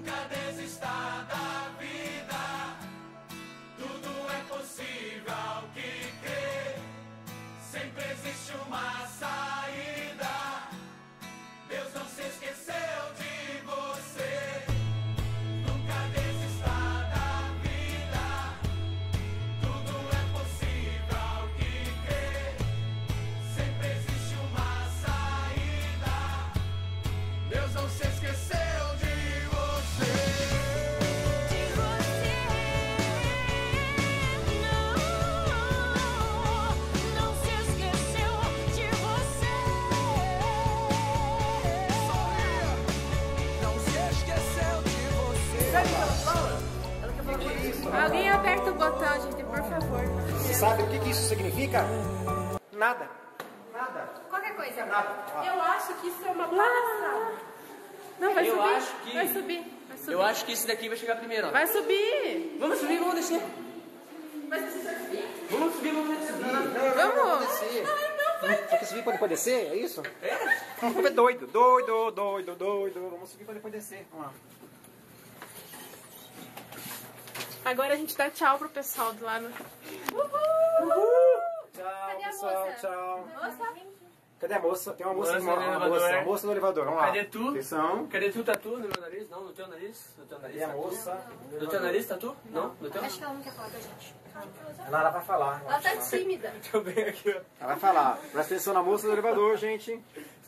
Nunca desista da vida. Tudo é possível ao que crê. Sempre existe uma saída. Deus não se esqueceu de você. Nunca desista da vida. Tudo é possível ao que crê. Sempre existe uma saída. Deus não se esqueceu de você. Não se esqueceu de você. Não se esqueceu de você. Alguém aperta o botão, gente, por favor. Você sabe o que isso significa? Nada. Nada. Qualquer coisa. Nada. Ó. Eu acho que isso é uma palhaçada. Não, vai Eu subir. acho que- Vai subir. Vai subir. Eu acho que esse daqui vai chegar primeiro, ó. Vai subir. Vamos subir, vamos descer. Mas você vai subir? Vamos subir, vamos descer. Vamos. Você quer subir pra depois descer? É isso? É. É doido. Doido. Vamos subir pra depois descer. Vamos lá. Agora a gente dá tchau pro pessoal do lado. Tchau, Cadê a pessoal. moça? Tchau. Moça? Cadê a moça? Tem uma moça, Moça uma no elevador. moça no elevador. Vamos lá. Cadê tu? Atenção. Cadê tu, tatu? No meu nariz? Não, no teu nariz? No teu nariz, E a tatu? moça? No teu nariz, tatu? Não? No teu? Acho que ela não quer falar com a gente. Ela vai falar. Ela tá tímida. Deixa eu ver aqui, ó. Ela vai falar. Presta atenção na moça do elevador, gente.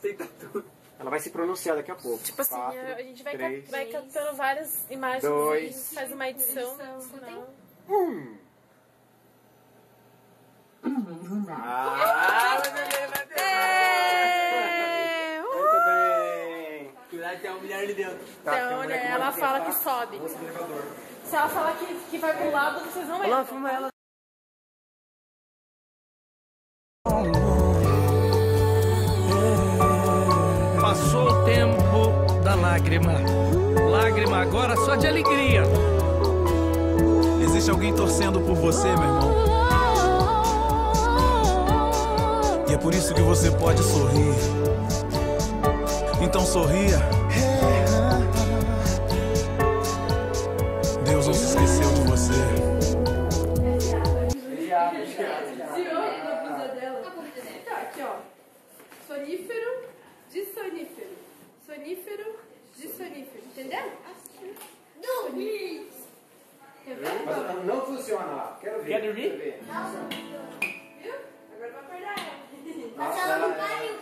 Tem tatu. Ela vai se pronunciar daqui a pouco. Tipo assim, 4, a gente vai, 3, vai captando várias imagens dois, e faz uma edição. Não. 1. Ah, muito bem. Cuidado, tem uma mulher ali dentro. Tá, tem Então, uma mulher né, que ela mora fala aqui, que tá? sobe. Moça do elevador. Se ela falar que vai pro lado, vocês não entram. filma ela. Passou o tempo da lágrima. Lágrima agora só de alegria. Existe alguém torcendo por você, meu irmão. E é por isso que você pode sorrir. Então sorria. Deus não se esqueceu de você. Tá, aqui, ó. Sonífero de sonífero. Sonífero de sonífero. Entendeu? Dormir. Quer ver? Mas não funciona lá. Quero ver. Quer dormir? Viu? Agora vai acordar ela. Nossa,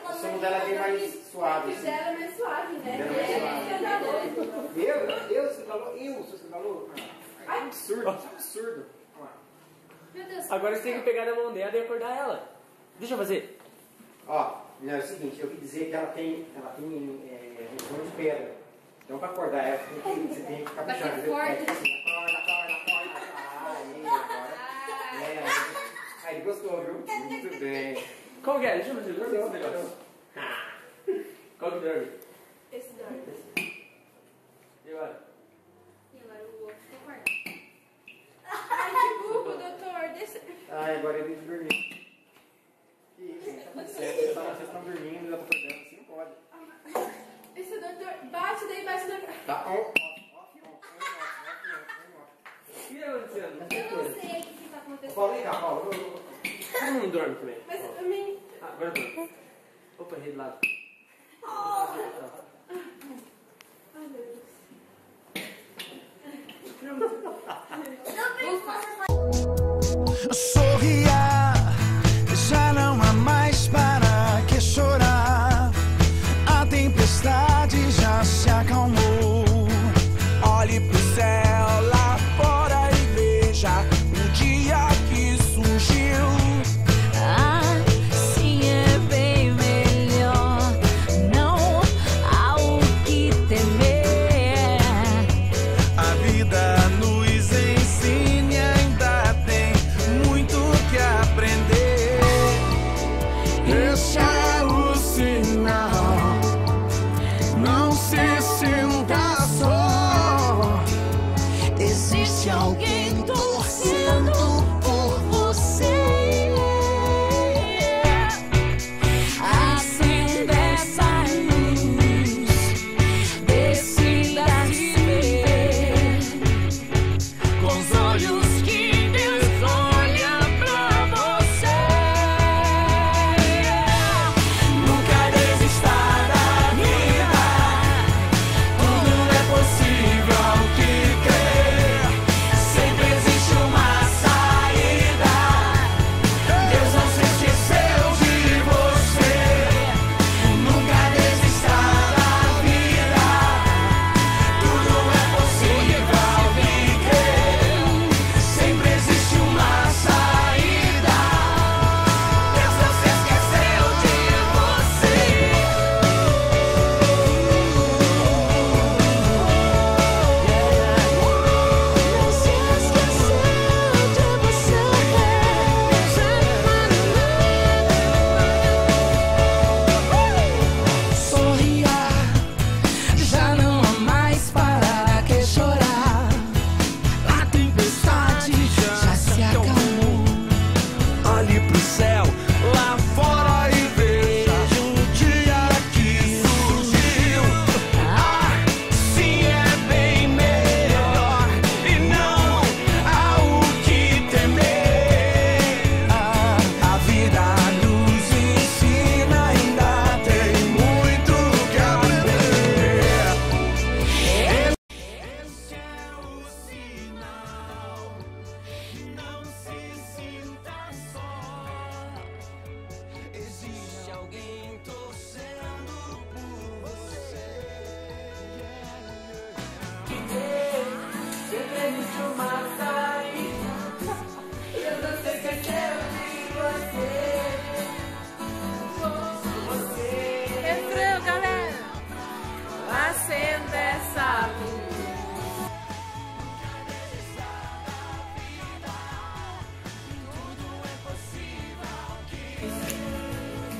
o som dela é bem mais suave. O dela é mais suave, né? Dela é mais suave. Eu, você falou? Ai, absurdo. Absurdo. Vamos lá. Meu Deus. Agora você tem que pegar na mão dela e acordar ela. Deixa eu fazer. Ó, é o seguinte, eu quis dizer que ela tem um som de pedra. Então pra acordar ela, você tem que ficar Vai puxando. ser Viu? forte. É, assim, acorda. Aí, agora. Aí, gostou, viu? Muito bem. Como que é? Deixa eu fazer. Deixa eu fazer esse negócio. Qual que dorme? Esse dorme. E agora? E agora o outro tem que acordar. Ai, que burro, doutor. Deixa... Ai, agora ele tem que dormir. Que isso, gente? Vocês estão dormindo, já tô acordando. Assim não pode. Esse doutor... Bate daí, bate daí. Tá, on. O que tá acontecendo? Eu não sei o que tá acontecendo. Paulo, vem cá, Paulo. Todo mundo dorme também. Mas a mim... Ah, agora dorme. Opa, errei de lado. Ai, meu Deus. Sorria, já não há mais para que chorar. A tempestade já se acalmou. Olhe pro céu lá fora e veja o dia que surgiu. Assim é bem melhor. Não há o que temer. A vida nos ensina e ainda tem muito que aprender. Esse é o sinal. Não se sinta só. Existe alguém torcendo por você. Acenda essa luz, decida se ver. acendo essa luz.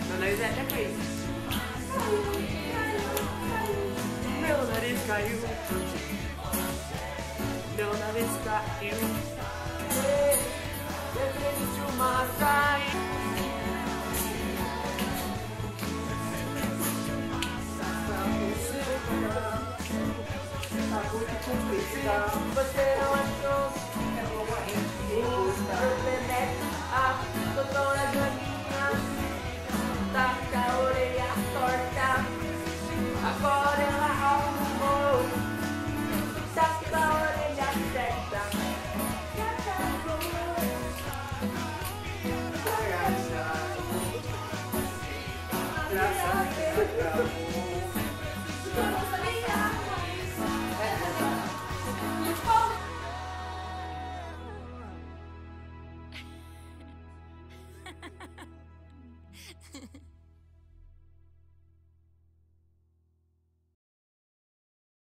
Meu nariz até caiu. Meu nariz caiu. Meu nariz caiu. Sempre existe uma saída. Você não achou? Eu vou morrer de gostar. Você mete a doutora de